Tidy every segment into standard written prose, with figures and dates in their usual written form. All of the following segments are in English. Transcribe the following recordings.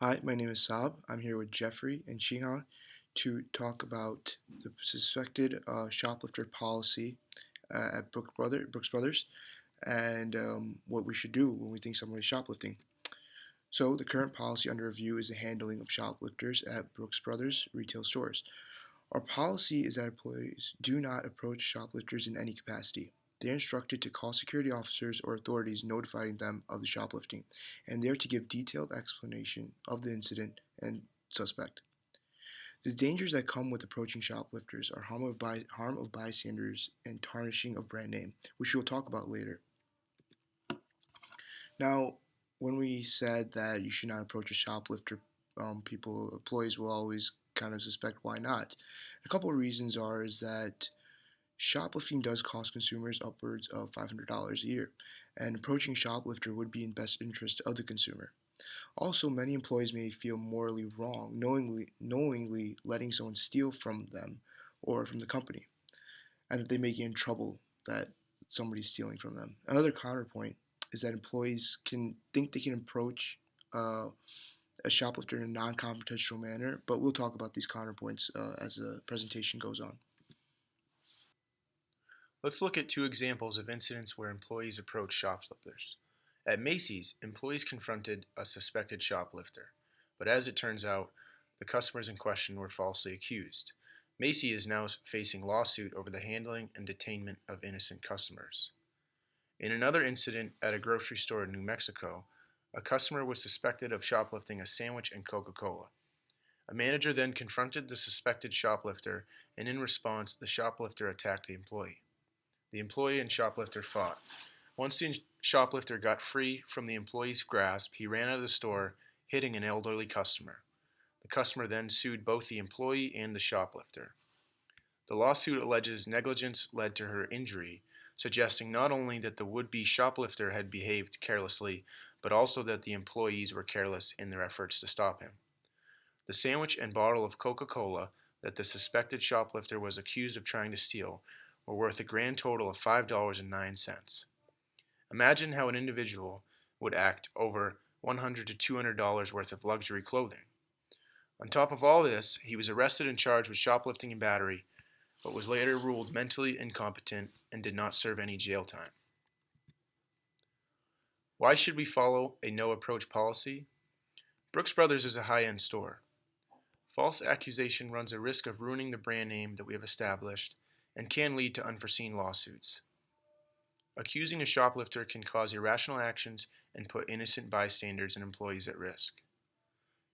Hi, my name is Saab. I'm here with Jeffrey and Shihan to talk about the suspected shoplifter policy at Brooks Brothers and what we should do when we think someone is shoplifting. So, the current policy under review is the handling of shoplifters at Brooks Brothers retail stores. Our policy is that employees do not approach shoplifters in any capacity. They are instructed to call security officers or authorities notifying them of the shoplifting, and they are to give detailed explanation of the incident and suspect. The dangers that come with approaching shoplifters are harm of bystanders and tarnishing of brand name, which we will talk about later. Now, when we said that you should not approach a shoplifter, employees will always kind of suspect why not. A couple of reasons is that shoplifting does cost consumers upwards of $500 a year, and approaching a shoplifter would be in best interest of the consumer. Also, many employees may feel morally wrong knowingly letting someone steal from them or from the company, and that they may get in trouble that somebody's stealing from them. Another counterpoint is that employees can think they can approach a shoplifter in a non-confrontational manner, but we'll talk about these counterpoints as the presentation goes on. Let's look at two examples of incidents where employees approached shoplifters. At Macy's, employees confronted a suspected shoplifter, but as it turns out, the customers in question were falsely accused. Macy is now facing lawsuit over the handling and detainment of innocent customers. In another incident at a grocery store in New Mexico, a customer was suspected of shoplifting a sandwich and Coca-Cola. A manager then confronted the suspected shoplifter, and in response, the shoplifter attacked the employee. The employee and shoplifter fought. Once the shoplifter got free from the employee's grasp, he ran out of the store, hitting an elderly customer. The customer then sued both the employee and the shoplifter. The lawsuit alleges negligence led to her injury, suggesting not only that the would-be shoplifter had behaved carelessly, but also that the employees were careless in their efforts to stop him. The sandwich and bottle of Coca-Cola that the suspected shoplifter was accused of trying to steal were worth a grand total of $5.09. Imagine how an individual would act over $100 to $200 worth of luxury clothing. On top of all this, he was arrested and charged with shoplifting and battery, but was later ruled mentally incompetent and did not serve any jail time. Why should we follow a no-approach policy? Brooks Brothers is a high-end store. False accusation runs a risk of ruining the brand name that we have established and can lead to unforeseen lawsuits. Accusing a shoplifter can cause irrational actions and put innocent bystanders and employees at risk.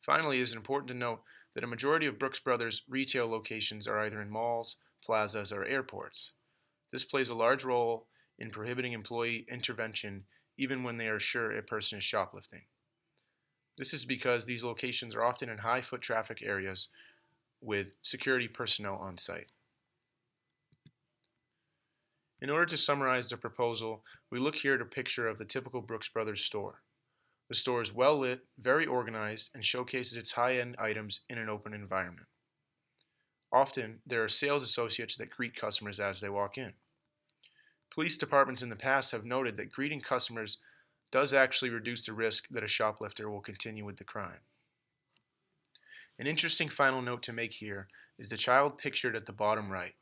Finally, it is important to note that a majority of Brooks Brothers retail locations are either in malls, plazas, or airports. This plays a large role in prohibiting employee intervention even when they are sure a person is shoplifting. This is because these locations are often in high foot traffic areas with security personnel on site. In order to summarize the proposal, we look here at a picture of the typical Brooks Brothers store. The store is well lit, very organized, and showcases its high-end items in an open environment. Often, there are sales associates that greet customers as they walk in. Police departments in the past have noted that greeting customers does actually reduce the risk that a shoplifter will continue with the crime. An interesting final note to make here is the child pictured at the bottom right.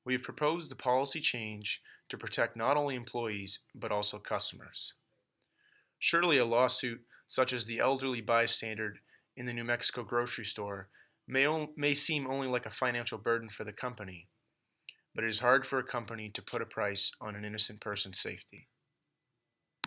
We have proposed the policy change to protect not only employees but also customers. Surely a lawsuit such as the elderly bystander in the New Mexico grocery store may seem only like a financial burden for the company, but it is hard for a company to put a price on an innocent person's safety.